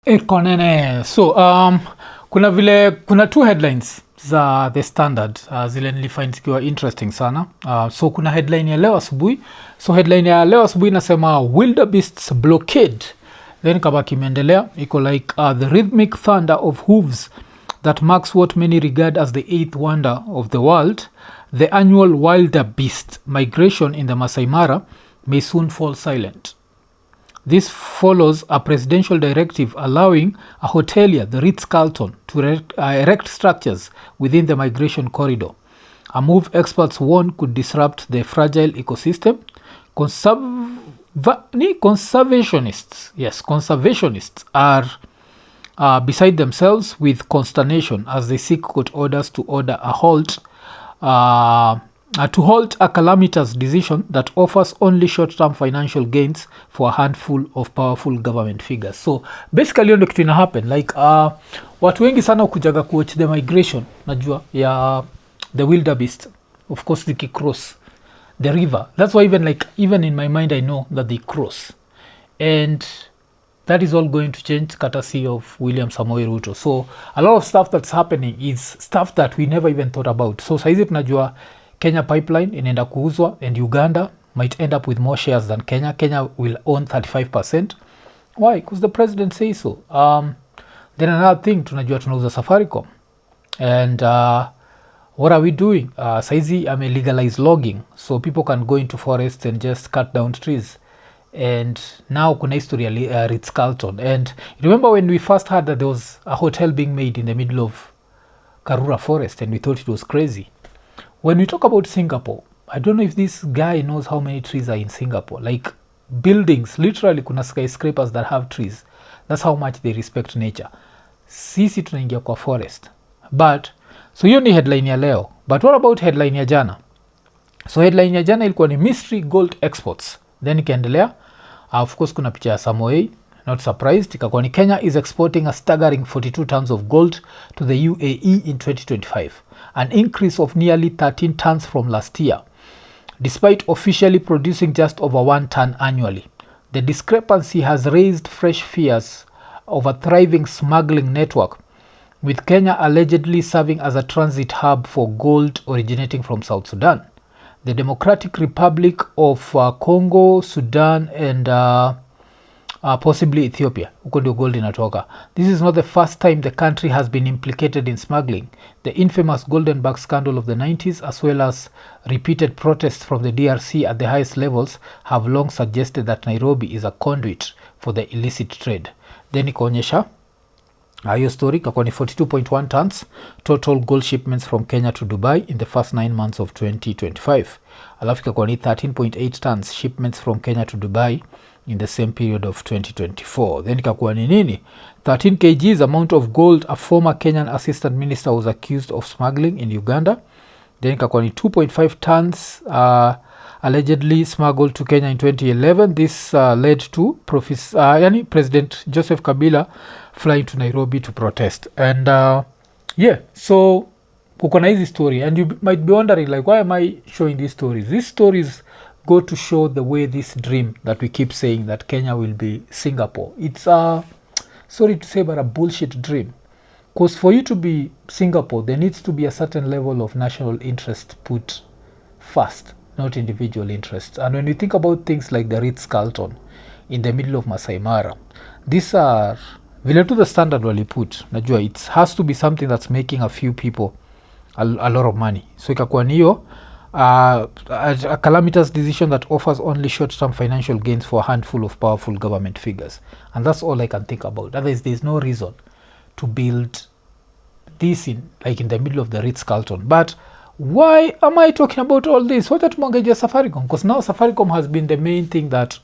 Iko Nini. So kuna two headlines za The Standard zile nilifind zikiwa interesting sana. So kuna headline ya leo asubuhi. So headline ya leo asubuhi inasema wildebeests blockade. Then kabaki imeendelea iko like the rhythmic thunder of hooves that marks what many regard as the eighth wonder of the world. The annual wildebeest migration in the Maasai Mara may soon fall silent. This follows a presidential directive allowing a hotelier, the RITZ-CARLTON, to erect structures within the migration corridor. A move experts warn could disrupt the fragile ecosystem. Conservationists are beside themselves with consternation as they seek court orders to order a halt to halt a calamitous decision that offers only short-term financial gains for a handful of powerful government figures. So basically hiyo ndio kitu ina happen like watu wengi sana kujaga kuwatch the migration najua ya the wildebeest, of course they cross the river. That's why even in my mind I know that they cross, and that is all going to change courtesy of William Samoei Ruto. So a lot of stuff that's happening is stuff that we never even thought about. So saizi tunajua Kenya pipeline inaenda kuuzwa and Uganda might end up with more shares than Kenya. Kenya will own 35%. Why? Because the president says so. Then another thing, tunajua tunauza Safaricom. And what are we doing? Saizi legalize logging, so people can go into forests and just cut down trees. And now kuna history ya RITZ-CARLTON. And remember when we first heard that there was a hotel being made in the middle of Karura forest and we thought it was crazy. When we talk about Singapore, I don't know if this guy knows how many trees are in Singapore. Like buildings, literally kuna skyscrapers that have trees. That's how much they respect nature. Sisi tunaingia kwa forest. But, so hiyo ni headline ya leo. But what about headline ya jana? So headline ya jana ilikuwa ni mystery gold exports. Then ikaendelea. Of course kuna picha ya Samoei. Not surprised. Ikakuwa ni Kenya is exporting a staggering 42 tons of gold to the UAE in 2025. An increase of nearly 13 tons from last year, despite officially producing just over 1 ton annually. The discrepancy has raised fresh fears of a thriving smuggling network, with Kenya allegedly serving as a transit hub for gold originating from South Sudan, the Democratic Republic of Congo, Sudan, and possibly Ethiopia. Huko ndio gold inatoka. This is not the first time the country has been implicated in smuggling. The infamous Golden Bag scandal of the 90s, as well as repeated protests from the DRC at the highest levels, have long suggested that Nairobi is a conduit for the illicit trade. Then ikaonyesha hiyo story kakwa ni 42.1 tons total gold shipments from Kenya to Dubai in the first 9 months of 2025. Alafu kakwa ni 13.8 tons shipments from Kenya to Dubai in the same period of 2024. Then ikakuwa ni nini? 13 kgs amount of gold a former Kenyan assistant minister was accused of smuggling in Uganda. Then ikakuwa ni 2.5 tons allegedly smuggled to Kenya in 2011. This led to President Joseph Kabila flying to Nairobi to protest. And so kuko na hizi story, and you might be wondering like, why am I showing these stories? These stories go to show the way this dream that we keep saying that Kenya will be Singapore, it's sorry to say, but a bullshit dream. Because for you to be Singapore, there needs to be a certain level of national interest put first, not individual interests. And when we think about things like the RITZ-CARLTON in the middle of Maasai Mara, these are vile to the standard wali put, najua it has to be something that's making a few people a lot of money. So ikakuwa niyo a calamitous decision that offers only short-term financial gains for a handful of powerful government figures. And that's all I can think about. Otherwise, there's no reason to build this in the middle of the RITZ-CARLTON. But why am I talking about all this? Wacha tumongeje Safaricom, because now Safaricom has been the main thing that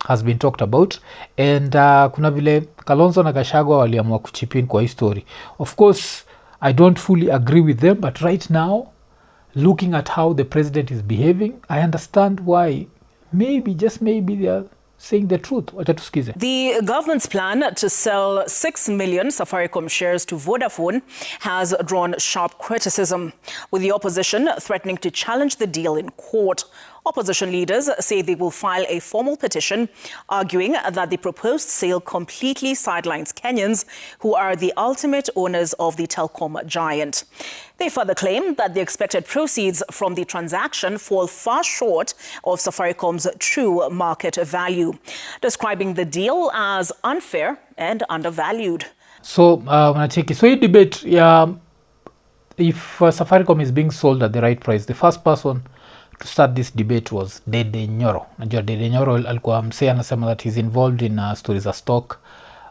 has been talked about. And kuna vile Kalonzo na Gachagua waliamua kuchip in kwa hii story. Of course, I don't fully agree with them, but right now, looking at how the president is behaving, I understand why maybe, just maybe, they are saying the truth. The government's plan to sell 6 million Safaricom shares to Vodafone has drawn sharp criticism, with the opposition threatening to challenge the deal in court. Opposition leaders say they will file a formal petition arguing that the proposed sale completely sidelines Kenyans, who are the ultimate owners of the telecom giant. They further claim that the expected proceeds from the transaction fall far short of Safaricom's true market value, describing the deal as unfair and undervalued. So, so you debate, if Safaricom is being sold at the right price, the first person to start this debate was Dede Nyoro. Najua Dede Nyoro alikuwa msee anasema that he's involved in stories of stock,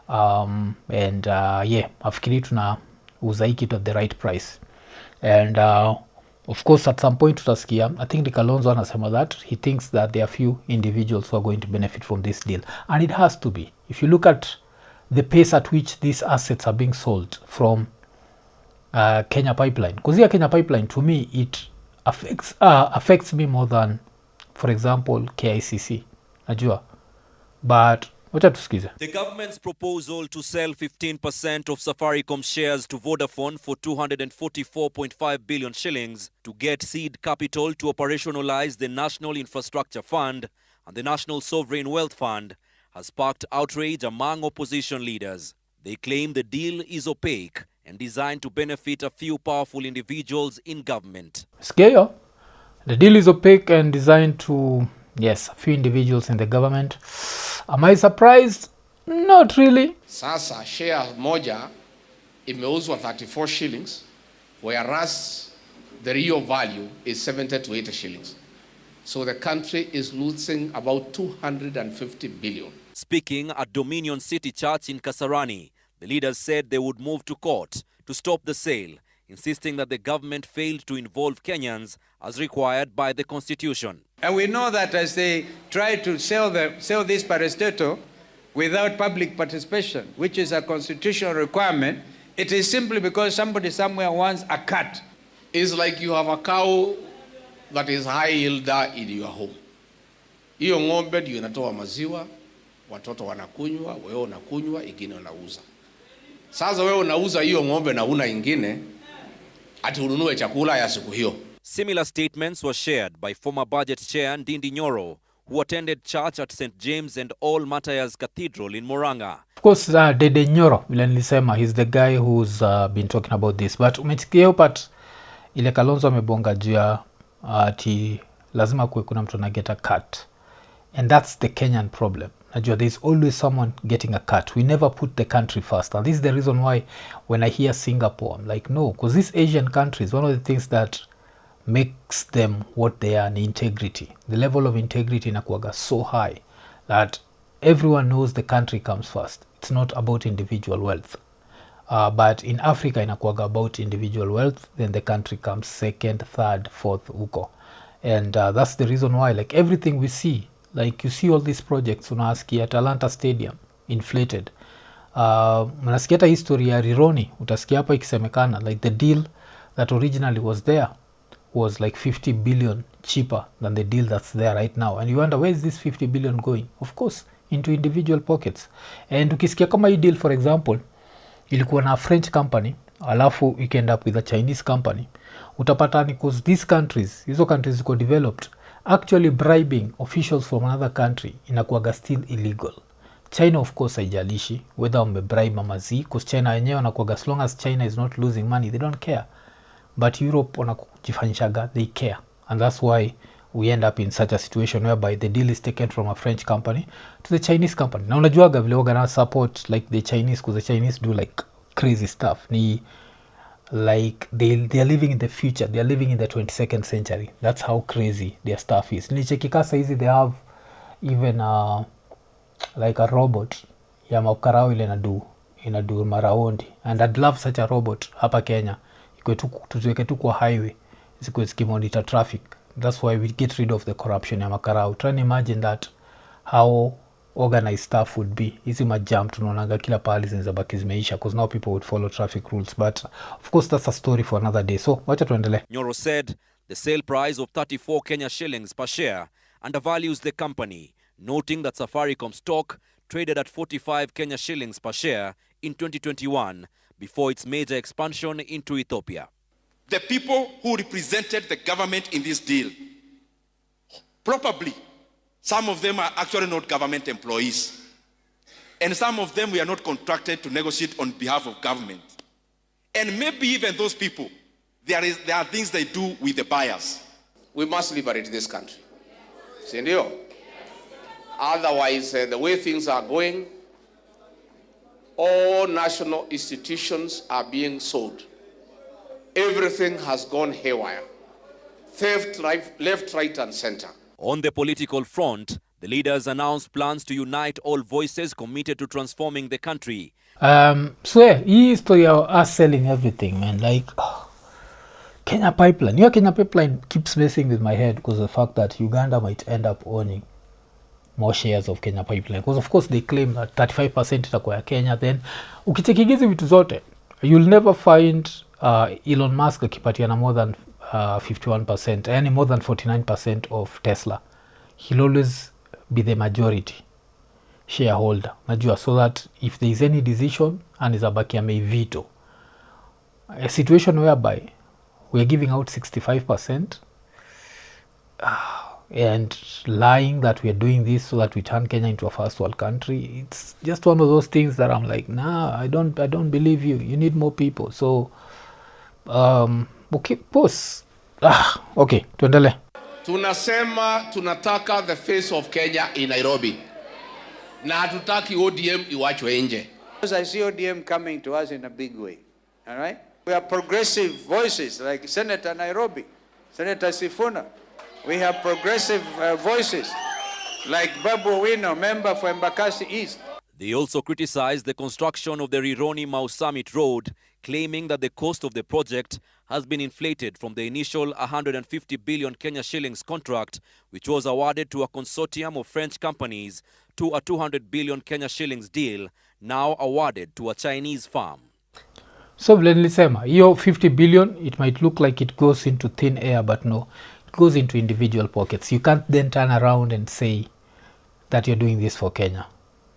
and afikiri tunauza hii kitu at the right price. And of course at some point tutasikia, I think Kalonzo anasema that he thinks that there are few individuals who are going to benefit from this deal, and it has to be. If you look at the pace at which these assets are being sold from Kenya Pipeline, because here Kenya Pipeline, to me, it affects me more than, for example, KICC. Najua. But the government's proposal to sell 15% of Safaricom shares to Vodafone for 244.5 billion shillings to get seed capital to operationalize the National Infrastructure Fund and the National Sovereign Wealth Fund has sparked outrage among opposition leaders. They claim the deal is opaque and designed to benefit a few powerful individuals in government. Scale. The deal is opaque and designed to, yes, a few individuals in the government. Am I surprised? Not really. Sasa share moja imeuzwa 34 shillings, whereas the real value is 70 to 80 shillings. So the country is losing about 250 billion. Speaking at Dominion City Church in Kasarani, the leaders said they would move to court to stop the sale, insisting that the government failed to involve Kenyans as required by the Constitution. And we know that as they try to sell this parastatal without public participation, which is a constitutional requirement, it is simply because somebody somewhere wants a cut. It's like you have a cow that is high yielder in your home. Hiyo ng'ombe ndio inatoa maziwa, watoto wanakunywa, wewe unakunywa, ingine unauza. Sasa wewe unauza hiyo ng'ombe na una ingine, ati ununue chakula ya siku hiyo. Similar statements were shared by former budget chair Ndindi Nyoro, who attended church at St. James and All Matthias Cathedral in Murang'a. Of course, Dede Nyoro, vile nilisema, he's the guy who's been talking about this. But umetikia part ile Kalonzo amebonga juu ya ati lazima kuwe kuna mtu anageta cut. And that's the Kenyan problem. Najua there's always someone getting a cut. We never put the country first. And this is the reason why when I hear Singapore, I'm like, no, because these Asian countries, one of the things that makes them what they are in integrity. The level of integrity inakuwaga so high that everyone knows the country comes first. It's not about individual wealth. But in Africa inakuwaga about individual wealth, then the country comes second, third, fourth, uko. And that's the reason why, like everything we see, like you see all these projects, unasikia Atalanta Stadium, inflated. Unasikia hata history ya Rironi, utasikia hapa ikisemekana, like the deal that originally was there was like 50 billion cheaper than the deal that's there right now. And you wonder, where is this 50 billion going? Of course, into individual pockets. And ukisikia kama hii deal, for example, ilikuwa na French company, alafu you end up with a Chinese company, utapata ni because these countries, hizo countries ziko developed, actually bribing officials from another country inakuwaga still illegal. China of course haijalishi whether umebribe amazi, because China yenyewe wanakuwaga, as long as China is not losing money, they don't care. But Europe wanakujifanyishaga, they care. And that's why we end up in such a situation whereby the deal is taken from a French company to the Chinese company. Na unajuaga vile waga support like the Chinese, because the Chinese do like crazy stuff. Ni like they are living in the future. They are living in the 22nd century. That's how crazy their stuff is. Nilichekika saizi they have even like a robot ya makarao ile inadu maraundi. And I'd love such a robot hapa Kenya. Tuweke tu kwa highway zikimonitor traffic. That's why we get rid of the corruption ya makarao. Try and imagine that how organized stuff would be. Hizi majam tunaonaga kila pahali zinabaki zimeisha, because now people would follow traffic rules. But of course that's a story for another day. So wacha tuendelee. Nyoro said the sale price of 34 Kenya shillings per share undervalues the company, noting that Safaricom stock traded at 45 Kenya shillings per share in 2021 before its major expansion into Ethiopia. The people who represented the government in this deal Probably, some of them are actually not government employees. And some of them we are not contracted to negotiate on behalf of government. And maybe even those people, there are things they do with the buyers. We must liberate this country. Sindio? Otherwise, the way things are going, all national institutions are being sold. Everything has gone haywire. Theft, left, right, and center. On the political front, the leaders announced plans to unite all voices committed to transforming the country. So yeah, hii story of us selling everything, man. Like, Kenya Pipeline. Kenya Pipeline keeps messing with my head because of the fact that Uganda might end up owning more shares of Kenya Pipeline. Because of course they claim that 35% itakuwa ya Kenya. Then, ukichekigizi vitu zote, you'll never find Elon Musk akipatiana more than 51%, yani more than 49% of Tesla. He'll always be the majority shareholder, najua, so that if there is any decision and Zabaki may veto, a situation whereby we are giving out 65% and lying that we are doing this so that we turn Kenya into a first world country, it's just one of those things that I'm like, nah, I don't believe you. You need more people. So okay, pause. Okay, tuendele. Tunasema tunataka the face of Kenya in Nairobi. Na hatutaki ODM iwachwe nje. I see ODM coming to us in a big way. All right? We are progressive voices like Senator Nairobi, Senator Sifuna. We have progressive voices like Babu Owino, member for Embakasi East. They also criticized the construction of the Rironi-Mau Summit Road, claiming that the cost of the project has been inflated from the initial 150 billion Kenya shillings contract, which was awarded to a consortium of French companies, to a 200 billion Kenya shillings deal, now awarded to a Chinese firm. So vile nilisema, hiyo 50 billion, it might look like it goes into thin air, but no, it goes into individual pockets. You can't then turn around and say that you're doing this for Kenya.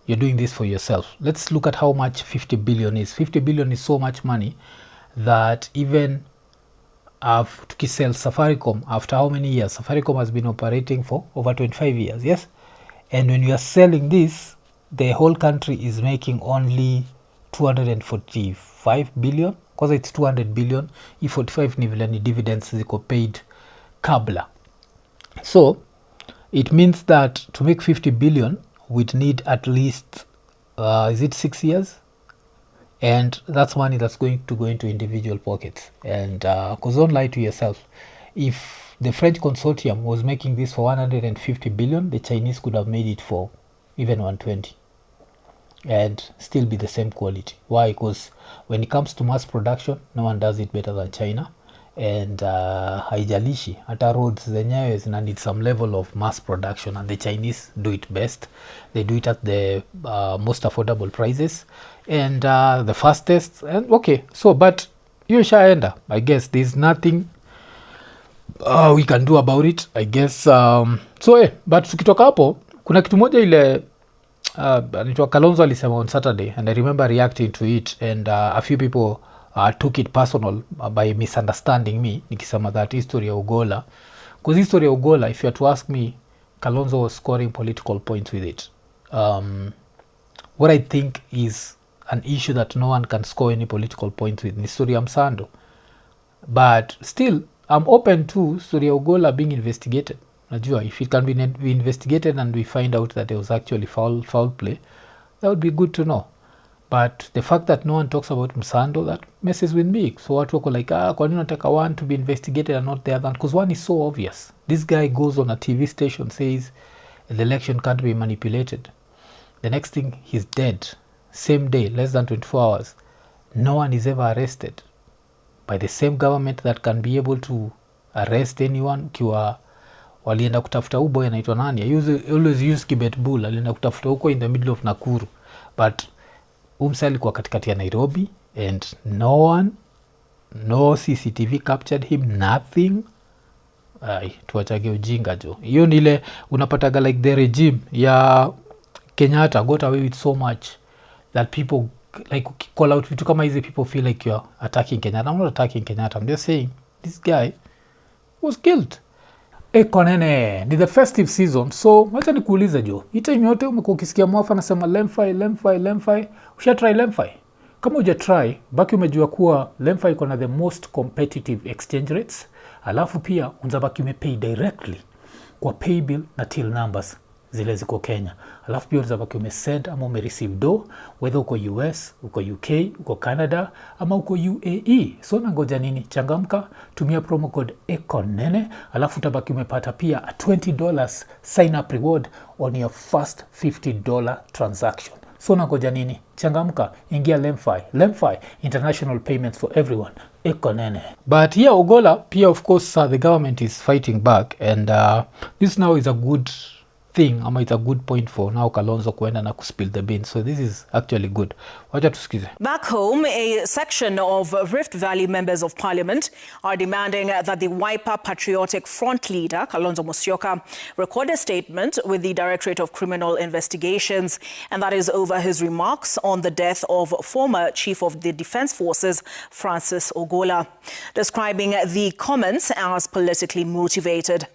You're doing this for yourself. Let's look at how much 50 billion is. 50 billion is so much money that even tukisell Safaricom, after how many years? Safaricom has been operating for over 25 years, yes? And when you are selling this, the whole country is making only 245 billion, because it's 200 billion. If 45 ni vile ni dividends ziko paid kabla. So, it means that to make 50 billion, we'd need at least, is it 6 years? And that's money that's going to go into individual pockets. And because don't lie to yourself, if the French consortium was making this for 150 billion, the Chinese could have made it for even 120 and still be the same quality. Why? Because when it comes to mass production, no one does it better than China. And haijalishi hata roads zenyewe zina need some level of mass production, and the Chinese do it best. They do it at the most affordable prices and the fastest. And okay, so but hiyo shaenda, I guess there's nothing we can do about it, I guess. So but tukitoka hapo kuna kitu moja ile anaitwa Kalonzo alisema on Saturday, and I remember reacting to it, and a few people took it personal by misunderstanding me nikisema that history ya Ogolla, because history ya Ogolla, if you had to ask me, Kalonzo was scoring political points with it. What I think is an issue that no one can score any political points with ni story ya Msando, but still I'm open to story ya Ogolla being investigated. Najua, if it can be investigated and we find out that there was actually foul play, that would be good to know. But the fact that no one talks about Msando, that messes with me. So watu wako like, kwa nini nataka one to be investigated and not the other? Because one is so obvious. This guy goes on a TV station, says the election can't be manipulated. The next thing, he's dead. Same day, less than 24 hours. No one is ever arrested by the same government that can be able to arrest anyone. Kiwa walienda kutafuta boy anaitwa nani? I always use Kibet Bull. Alienda kutafuta huko in the middle of Nakuru. But Umsa alikuwa katikati ya Nairobi, and no CCTV captured him, nothing. Tuachage ujinga jo. Hiyo nile unapataga like the regime ya Kenyatta got away with so much that people like call out vitu kama hizi, people feel like you're attacking Kenyatta. I'm not attacking Kenyatta. I'm just saying this guy was killed. Iko Nini, ni the festive season, so wacha nikuulize jo, hii time yote umekuwa ukisikia mwafa anasema LemFi. Usha try LemFi? Kama uja try, baki umejua kuwa LemFi iko na the most competitive exchange rates, alafu pia unzabaki umepay directly kwa pay bill na till numbers zile ziko Kenya. Alafu pia unzabaki umesend ama umereceive do, whether uko US, uko UK, uko Canada, ama uko UAE. So nangoja nini? Changamka, tumia promo code Iko Nini, alafu utabaki umepata pia a $20 sign up reward on your first $50 transaction. So nangoja nini? Changamka, ingia LemFi, international payments for everyone. Iko Nini. But here Ogolla, pia of course the government is fighting back, and this now is a good thing, ama it's a good point for now Kalonzo kuenda na kuspill the beans. So this is actually good. Wacha tusikize. Back home, a section of Rift Valley members of parliament are demanding that the Wiper Patriotic Front leader, Kalonzo Musyoka, record a statement with the Directorate of Criminal Investigations, and that is over his remarks on the death of former Chief of the Defence Forces, Francis Ogolla, describing the comments as politically motivated.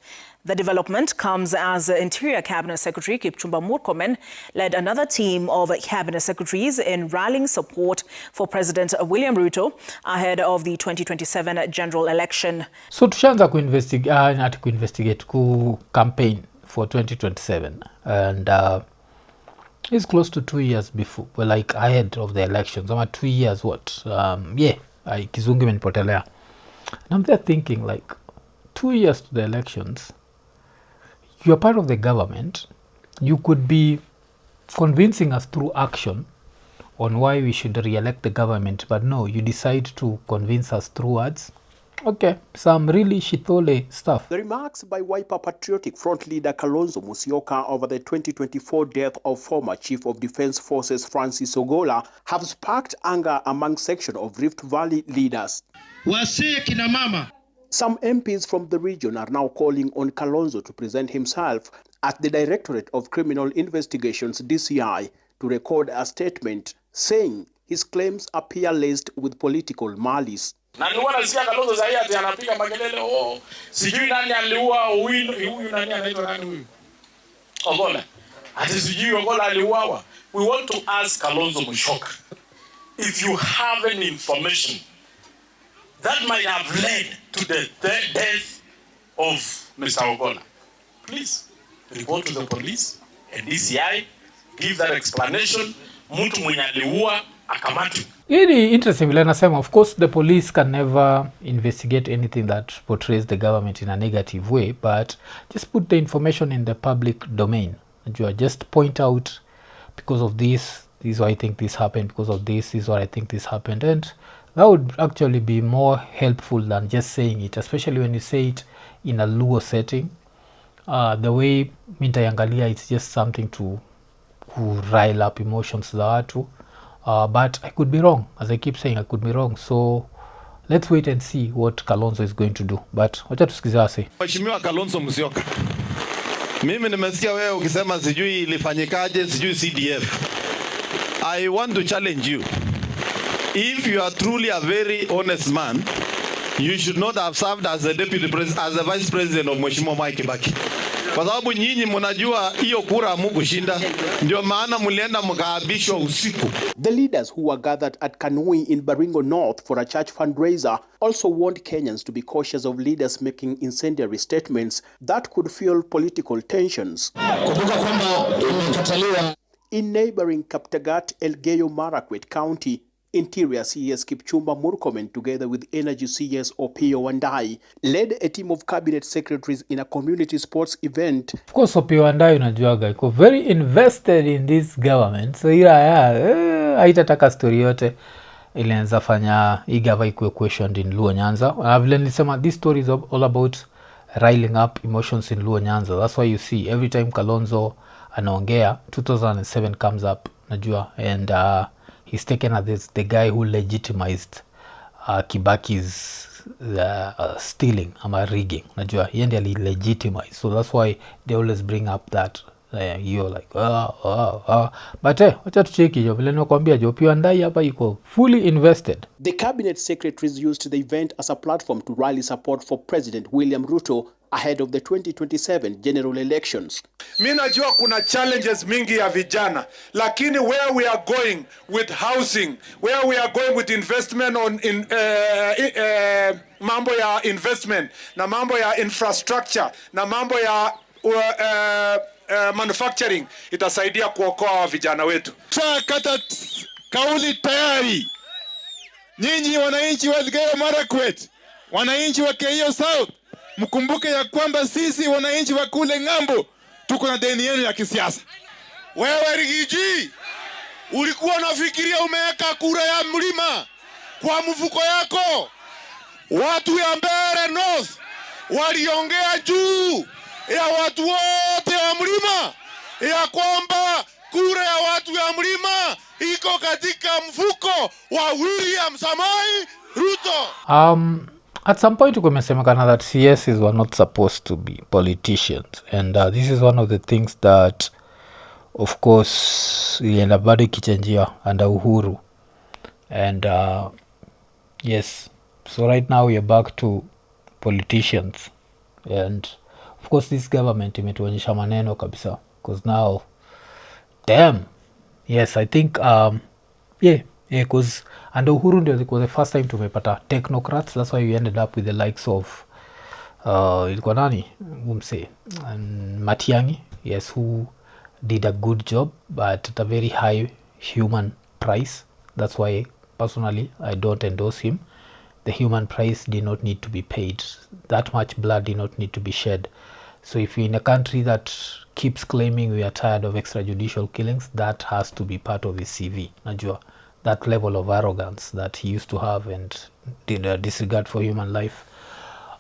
The development comes as Interior Cabinet Secretary Kipchumba Murkomen led another team of cabinet secretaries in rallying support for President William Ruto ahead of the 2027 general election. So tushaanza kuinvestigate ku campaign for 2027, and it's close to 2 years before, well, like ahead of the elections. Ama 2 years what? Kizungu imenipotelea. And I'm there thinking, like, 2 years to the elections, you're part of the government, you could be convincing us through action on why we should re-elect the government, but no, you decide to convince us through words. Okay, some really shitole stuff. The remarks by Wiper Patriotic Front leader Kalonzo Musyoka over the 2024 death of former Chief of Defence Forces Francis Ogolla have sparked anger among section of Rift Valley leaders. Wasee kina mama. Some MPs from the region are now calling on Kalonzo to present himself at the Directorate of Criminal Investigations DCI to record a statement saying his claims appear laced with political malice. Na nilikuwa nasikia Kalonzo sasa ati anapiga makelele, sijui nani aliua huyu nani anaitwa nani huyu Ogolla, ati sijui Ogolla aliuawa. We want to ask Kalonzo Musyoka, if you have any information that might have led to the death of Mr. Ogolla, please report to the police and DCI, give that explanation. Mtu mwenye aliua akamatwe. Really interesting vile nasema, of course the police can never investigate anything that portrays the government in a negative way, but just put the information in the public domain. Just point out, because of this is why I think this happened, because of this is why I think this happened, and that would actually be more helpful than just saying it, especially when you say it in a Luo setting. The way mintaiangalia, it's just something to rile up emotions za watu. But I could be wrong. As I keep saying, I could be wrong. So let's wait and see what Kalonzo is going to do. But wacha tusikize ase. Mheshimiwa Kalonzo Musyoka, mimi nimesikia wewe ukisema sijui ilifanyikaje, sijui CDF. I want to challenge you. If you are truly a very honest man, you should not have served as the deputy president, as the vice president of Mheshimiwa Mwai Kibaki. Kwa sababu nyinyi mnajua hiyo kura mkushinda, ndio maana mlienda mkaabishwa usiku. The leaders who were gathered at Kanui in Baringo North for a church fundraiser also warned Kenyans to be cautious of leaders making incendiary statements that could fuel political tensions. In neighboring Kaptagat, Elgeyo Marakwet County, Interior CS Kipchumba Murkomen, together with Energy CS Opiyo Wandayi, led a team of cabinet secretaries in a community sports event. Of course, Opiyo Wandayi unajuaga iko very invested in this government. So haitataka story yote ilianza fanya igava ikuwe questioned in Luo Nyanza. Vile nilisema, this story is all about riling up emotions in Luo Nyanza. That's why you see every time Kalonzo anaongea, 2007 comes up, najua, and he's taken as the guy who legitimized Kibaki's stealing ama rigging. Najua, yeye ndiye legitimize. So that's why they always bring up that you're like but wacha tucheki jo vile nakwambia jo Opiyo Wandayi hapa iko fully invested. The cabinet secretaries used the event as a platform to rally support for President William Ruto ahead of the 2027 general elections. Mimi najua kuna challenges mingi ya vijana, lakini where we are going with housing, where we are going with investment on mambo ya investment na mambo ya infrastructure na mambo ya manufacturing itasaidia kuokoa vijana wetu. Kata kauli tayari. Nyinyi wananchi wa Elgeyo Marakwet, wananchi wa Keio South, mkumbuke ya kwamba sisi wananchi wa kule ng'ambo tuko na deni yenu ya kisiasa. Wewe Rigiji, ulikuwa unafikiria umeweka kura ya mlima kwa mfuko yako? Watu ya Mbeere North waliongea juu ya watu wote wa mlima ya kwamba kura ya watu ya mlima iko katika mfuko wa William Samoei Ruto. At some point kumesemekana that CSs were not supposed to be politicians, and this is one of the things that of course ilienda bado ikichangia under Uhuru. And yes, so right now we are back to politicians, and of course this government imetuonyesha maneno kabisa, because now damn, yes, I think because under Uhuru ndio it was the first time tumepata technocrats. That's why we ended up with the likes of ilikuwa nani umse Matiang'i, yes, who did a good job but at a very high human price. That's why personally I don't endorse him. The human price did not need to be paid. That much blood did not need to be shed. So if you're in a country that keeps claiming we are tired of extrajudicial killings, that has to be part of his CV. Najua that level of arrogance that he used to have and did a disregard for human life.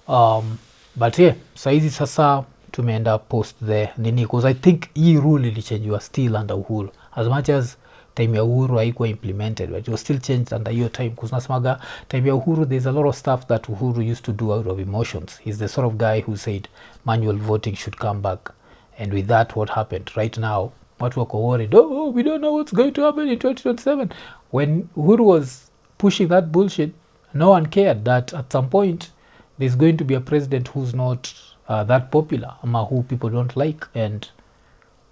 But yeah, saizi sasa tumeenda post the nini, because I think hii rule ilichangewa still under Uhuru. As much as time ya Uhuru haikuwa implemented, but it was still changed under your time, because nasemaga time ya Uhuru there's a lot of stuff that Uhuru used to do out of emotions. He's the sort of guy who said manual voting should come back, and with that what happened right now, watu wako worried, oh, we don't know what's going to happen in 2027. When Uhuru was pushing that bullshit, no one cared that at some point there's going to be a president who's not that popular, ama who people don't like. And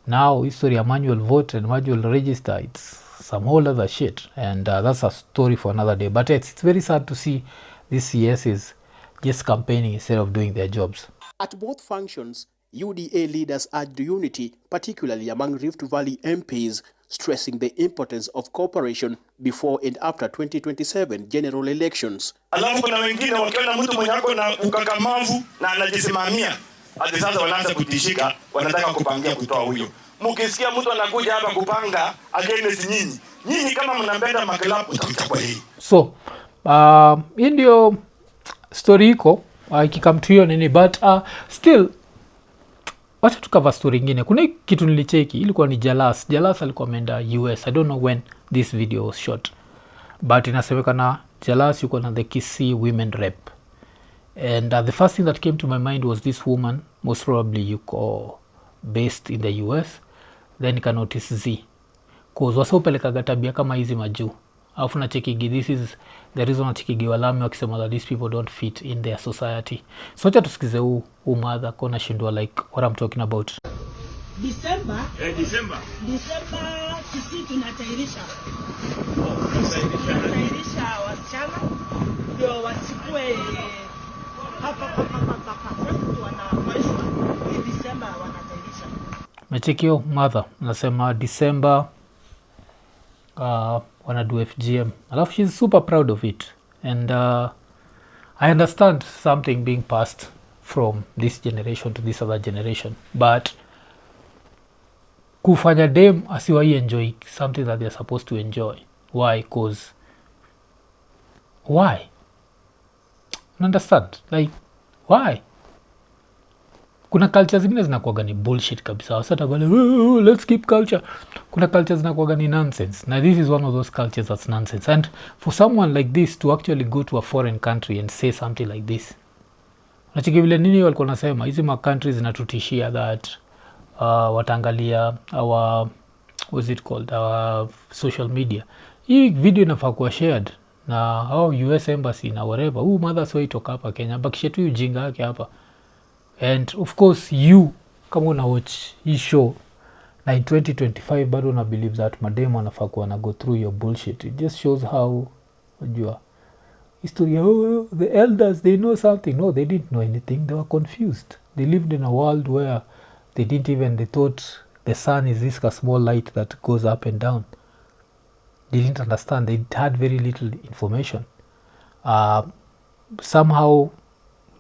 now history a manual vote and manual register, it's some whole other shit, and that's a story for another day. But it's very sad to see these CSs just campaigning instead of doing their jobs. At both functions, UDA leaders urged unity, particularly among Rift Valley MPs, stressing the importance of cooperation before and after 2027 general elections. Alafu kuna wengine wakiona mtu mwenye ako na ukakamavu na anajisimamia, hadi sasa wanaanza kutishika, wanataka kupangia kutoa huyo. Mkisikia mtu anakuja hapa kupanga against nyinyi kama mnapenda maklabu itakuwa hii. So hii ndio story iko ikikam to hiyo nini, but still wacha tukava story ingine. Kuna kitu nilicheki, ilikuwa ni Jalas alikuwa ameenda US. I don't know when this video was shot, but inasemekana Jalas yuko na the Kisii women rep, and the first thing that came to my mind was this woman most probably yuko based in the US. Then ika notice Z, cause wasopelekaga tabia kama hizi majuu, alafu nachekigi, this is the reason nachekigi walami wakisema that these people don't fit in their society. So acha tusikize huu mother kona shindwa like what I'm talking about. December sisi tunatairisha wasichana ndio wasikue hapa wanawaishwa hii December wanatairisha. Mechekio mother nasema December wanna do FGM, alafu she's super proud of it, and I understand something being passed from this generation to this other generation, but kufanya dem asiwai enjoy something that they're supposed to enjoy. Why? Cause why? Understand? Like why? Kuna culture zingine zinakuwaga ni bullshit kabisa. Wasata wale let's keep culture. Kuna culture zinakuwaga ni nonsense. Now this is one of those cultures that's nonsense. And for someone like this to actually go to a foreign country and say something like this, nachiki vile nini walikuwa nasema hizi ma countries zinatutishia that wataangalia our what's it called, our social media. Hii video inafaa kuwa shared na US embassy na whatever. Mothers way toka hapa Kenya bakishe tu ujinga yake hapa. And of course you kama una watch hii show na in 2025 bado una believe that mademo anafaa kuwa na go through your bullshit. It just shows how unajua history, oh, the elders they know something. No, they didn't know anything. They were confused. They lived in a world where they thought the sun is this small light that goes up and down. They didn't understand. They had very little information. Somehow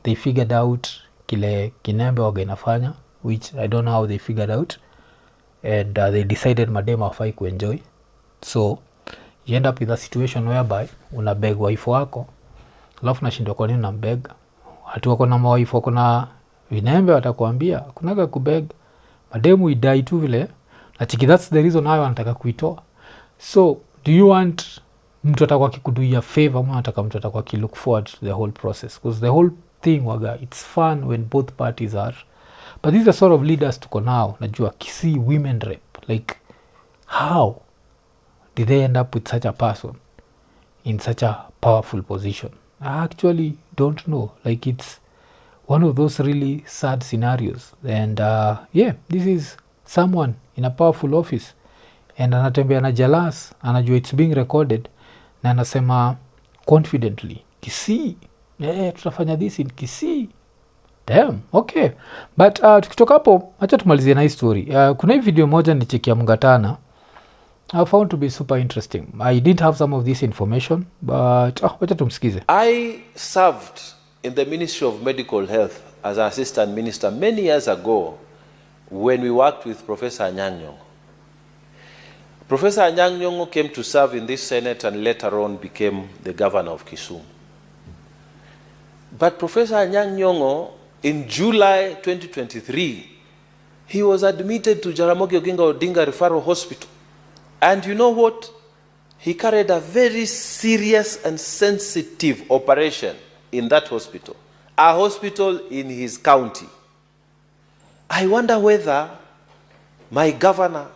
they figured out kile kinembe waga inafanya, which I don't know how they figured out, and they decided madema hafai kuenjoy. So you end up with a situation whereby unabeg wife wako, alafu nashindwa kwa nini unambeg. Watu wako na wife wako na vinembe watakwambia kunaga kubeg, mademu idai tu vile na chiki. That's the reason why wanataka kuitoa. So do you want mtu atakuwa kikuduia favor ama unataka mtu atakuwa ki look forward to the whole process? Because the whole thing waga, it's fun when both parties are, but these are sort of leaders tuko now najua kisi women rep. Like how did they end up with such a person in such a powerful position? I actually don't know. Like it's one of those really sad scenarios. And yeah, this is someone in a powerful office and anatembea na jalas, anajua it's being recorded na anasema confidently Kisii, tutafanya this in Kisii. Damn, okay. But tukitoka hapo acha tumalizie na hii story. Kuna hii video moja nichekia Mngatana I found to be super interesting. I didn't have some of this information, but wacha tumsikize. I served in the Ministry of Medical Health as an assistant minister many years ago when we worked with Professor Anyang' Nyong'o. Professor Anyang' Nyong'o came to serve in this Senate and later on became the governor of Kisumu. But Professor Anyang' Nyong'o, in July 2023, he was admitted to Jaramogi Oginga Odinga Referral Hospital. And you know what? He carried a very serious and sensitive operation in that hospital, a hospital in his county. I wonder whether my governor,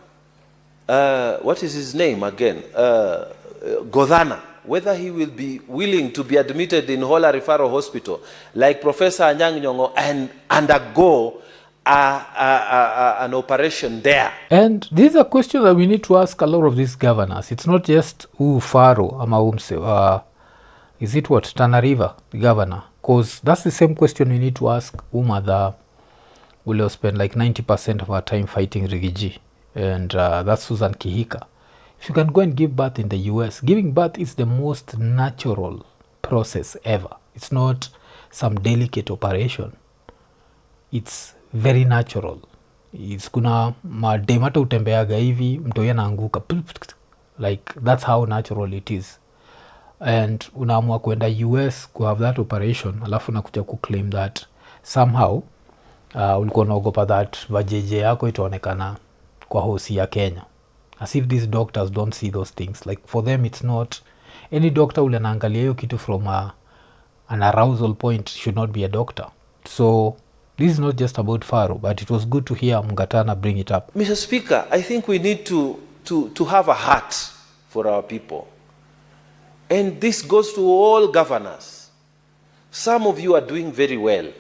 what is his name again? Godhana, whether he will be willing to be admitted in Hola Referral Hospital like Professor Anyang' Nyong'o and undergo an operation there. And this is a question that we need to ask a lot of these governors. It's not just Faro ama Umse. Is it what? Tana River, the governor? Because that's the same question we need to ask Umadha. We'll spend like 90% of our time fighting Rigiji. And that's Susan Kihika. If you can go and give birth in the US, giving birth is the most natural process ever. It's not some delicate operation. It's very natural. It's kuna mademata utembeaga hivi mtoya naanguka, like that's how natural it is. And unaamua kwenda US ku have that operation, alafu nakuja ku claim that somehow ulikuwa unaogopa that vajeje yako itaonekana kwa hosi ya Kenya. As if these doctors don't see those things. Like for them it's not, any doctor ule naangalia hiyo kitu from an arousal point should not be a doctor. So this is not just about Faro, but it was good to hear Mngatana bring it up. Mr. Speaker, I think we need to have a heart for our people. And this goes to all governors. Some of you are doing very well.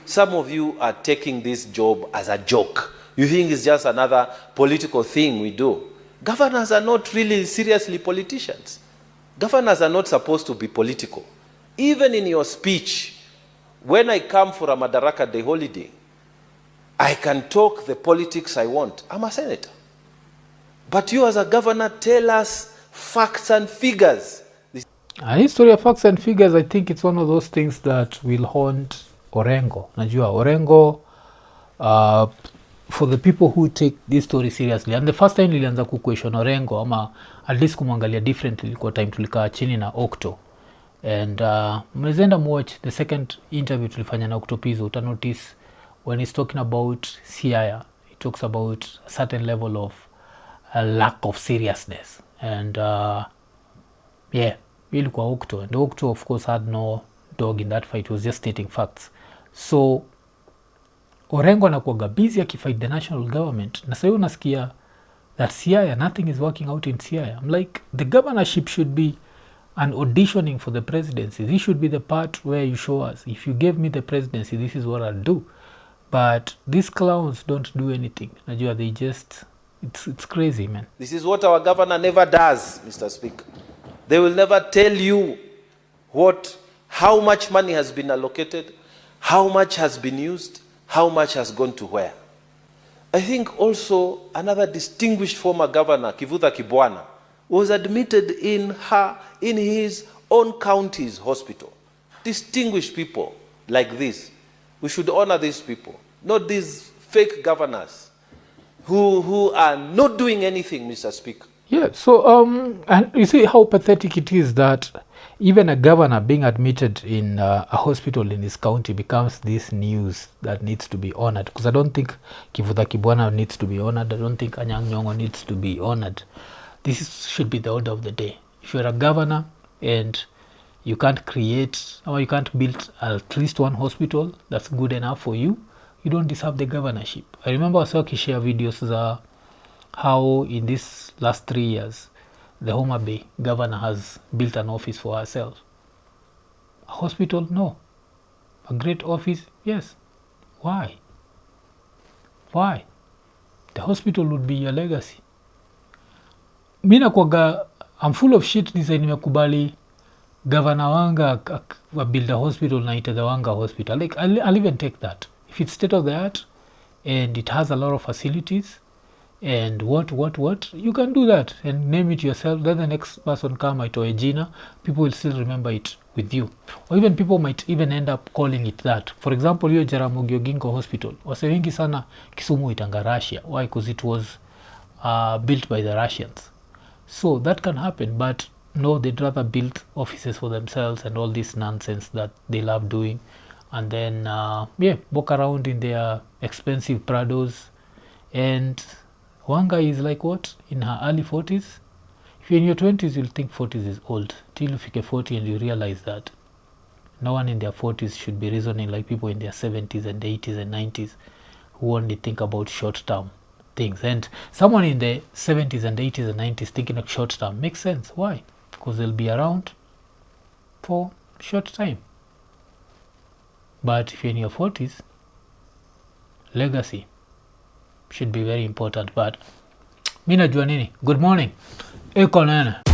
Some of you are taking this job as a joke. You think it's just another political thing we do. Governors are not really seriously politicians. Governors are not supposed to be political. Even in your speech, when I come for a Madaraka Day holiday, I can talk the politics I want. I'm a senator. But you as a governor, tell us facts and figures. A history of facts and figures, I think it's one of those things that will haunt Orengo. Najua, Orengo, for the people who take this story seriously, and the first time nilianza kuquestion Orengo, ama at least kumwangalia differently, kwa time tulikaa chini na Octo. And mnezenda watch the second interview tulifanya na Octopizo, uta notice when he's talking about Siaya, he talks about a certain level of lack of seriousness. And yeah, ilikuwa Octo. And Octo of course had no dog in that fight, he was just stating facts. So Orengo anakuwaga busy akifight the national government. Na sayo unasikia that Siaya, nothing is working out in Siaya. I'm like, the governorship should be an auditioning for the presidency. This should be the part where you show us, if you gave me the presidency, this is what I'll do. But these clowns don't do anything. Najua, they just, it's crazy, man. This is what our governor never does, Mr. Speaker. They will never tell you how much money has been allocated, how much has been used, how much has gone to where. I think also another distinguished former governor, Kivutha Kibwana, was admitted in his own county's hospital. Distinguished people like this. We should honor these people, not these fake governors who are not doing anything, Mr. Speaker. Yeah, so, and you see how pathetic it is that even a governor being admitted in a hospital in his county becomes this news that needs to be honored. Because I don't think Kivutha Kibwana needs to be honored. I don't think Anyang' Nyong'o needs to be honored. This should be the order of the day. If you're a governor and you can't create or you can't build at least one hospital that's good enough for you, you don't deserve the governorship. I remember I saw share videos how in this last 3 years the Homa Bay governor has built an office for herself. A hospital? No. A great office? Yes. Why? Why? The hospital would be your legacy. Mina kwaga, I'm full of shit design nimekubali Governor Wanga build a hospital na ite the Wanga hospital. Like, I'll even take that. If it's state of the art and it has a lot of facilities and what, you can do that and name it yourself. Then the next person come itoe jina, people will still remember it with you. Or even people might even end up calling it that. For example, hiyo Jaramogi Oginga Hospital. Wase wengi sana Kisumu itanga Russia. Why? Because it was built by the Russians. So that can happen, but no, they'd rather build offices for themselves and all this nonsense that they love doing. And then, walk around in their expensive Prados. And Wanga is like what? In her early 40s? If you're in your 20s, you'll think 40s is old. Till you fike 40 and you realize that no one in their 40s should be reasoning like people in their 70s and 80s and 90s who only think about short-term things. And someone in the 70s and 80s and 90s thinking of short-term makes sense. Why? Because they'll be around for short time. But if you're in your 40s, legacy should be very important. But mina jua nini? Good morning. Iko Nini.